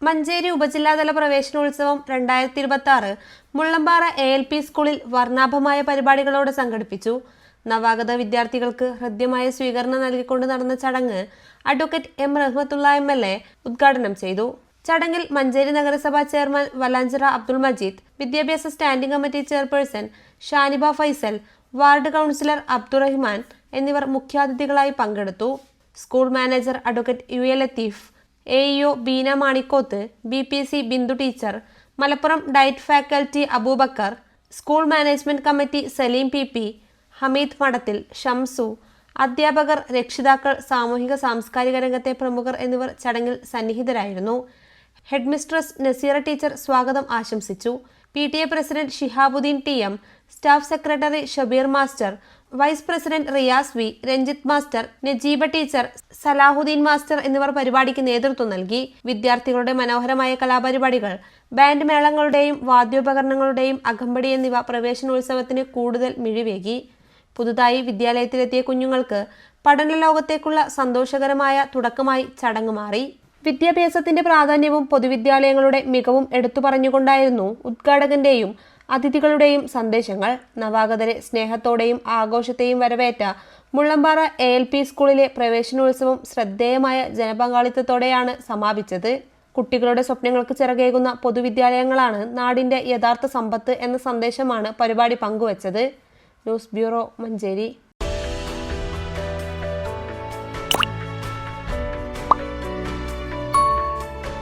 മഞ്ചേരി ഉപജില്ലാതല പ്രവേശനോത്സവം 2026 മുള്ളമ്പാറ ALP സ്കൂളിൽ വർണ്ണാഭമായ പരിപാടികളോടെ സംഘടിപ്പിച്ചു. നവാഗത വിദ്യാർത്ഥികൾക്ക് ഹൃദ്യമായ സ്വീകരണം നൽകിക്കൊണ്ട് നടന്ന ചടങ്ങ് അഡ്വക്കേറ്റ് M. റഹ്മത്തുള്ള MLA ഉദ്ഘാടനം ചെയ്തു. ചടങ്ങിൽ മഞ്ചേരി നഗരസഭാ ചെയർമാൻ വലാഞ്ചിറ അബ്ദുൾ മജീദ്, വിദ്യാഭ്യാസ standing committee chairperson Shaniba Faisal, ward councillor Abdurahiman എന്നിവർ മുഖ്യാതിഥികളായി പങ്കെടുത്തു. School manager advocate UA Latheef, AEO Beena Manikkoth, BPC Bindu teacher, Malappuram DIET faculty Abubakar, school management committee Saleem PP, Hameed Madathil, Shamsu, അധ്യാപകർ, രക്ഷിതാക്കൾ, സാമൂഹിക സാംസ്കാരിക രംഗത്തെ പ്രമുഖർ എന്നിവർ ചടങ്ങിൽ സന്നിഹിതരായിരുന്നു. ഹെഡ് മിസ്ട്രസ് നസീറ ടീച്ചർ സ്വാഗതം ആശംസിച്ചു. PTA president Shihabuddin TM, staff secretary Shabeer master, vice president Riyas V, Ranjith master, Najeeba teacher, Salahuddin master എന്നിവർ പരിപാടിക്ക് നേതൃത്വം നൽകി. വിദ്യാർത്ഥികളുടെ മനോഹരമായ കലാപരിപാടികൾ, ബാൻഡ് മേളങ്ങളുടെയും വാദ്യോപകരണങ്ങളുടെയും അകമ്പടി എന്നിവ പ്രവേശനോത്സവത്തിന് കൂടുതൽ മിഴിവേകി. പുതുതായി വിദ്യാലയത്തിലെത്തിയ കുഞ്ഞുങ്ങൾക്ക് പഠന ലോകത്തേക്കുള്ള സന്തോഷകരമായ തുടക്കമായി ചടങ്ങ് മാറി. വിദ്യാഭ്യാസത്തിന്റെ പ്രാധാന്യവും പൊതുവിദ്യാലയങ്ങളുടെ മികവും എടുത്തു പറഞ്ഞുകൊണ്ടായിരുന്നു ഉദ്ഘാടകന്റെയും അതിഥികളുടെയും സന്ദേശങ്ങൾ. നവാഗതരെ സ്നേഹത്തോടെയും ആഘോഷത്തെയും വരവേറ്റ മുള്ളമ്പാറ ALP സ്കൂളിലെ പ്രവേശനോത്സവം ശ്രദ്ധേയമായ ജനപങ്കാളിത്തത്തോടെയാണ് സമാപിച്ചത്. കുട്ടികളുടെ സ്വപ്നങ്ങൾക്ക് ചിറകേകുന്ന പൊതുവിദ്യാലയങ്ങളാണ് നാടിന്റെ യഥാർത്ഥ സമ്പത്ത് എന്ന സന്ദേശമാണ് പരിപാടി പങ്കുവച്ചത്. News bureau, Manjeri.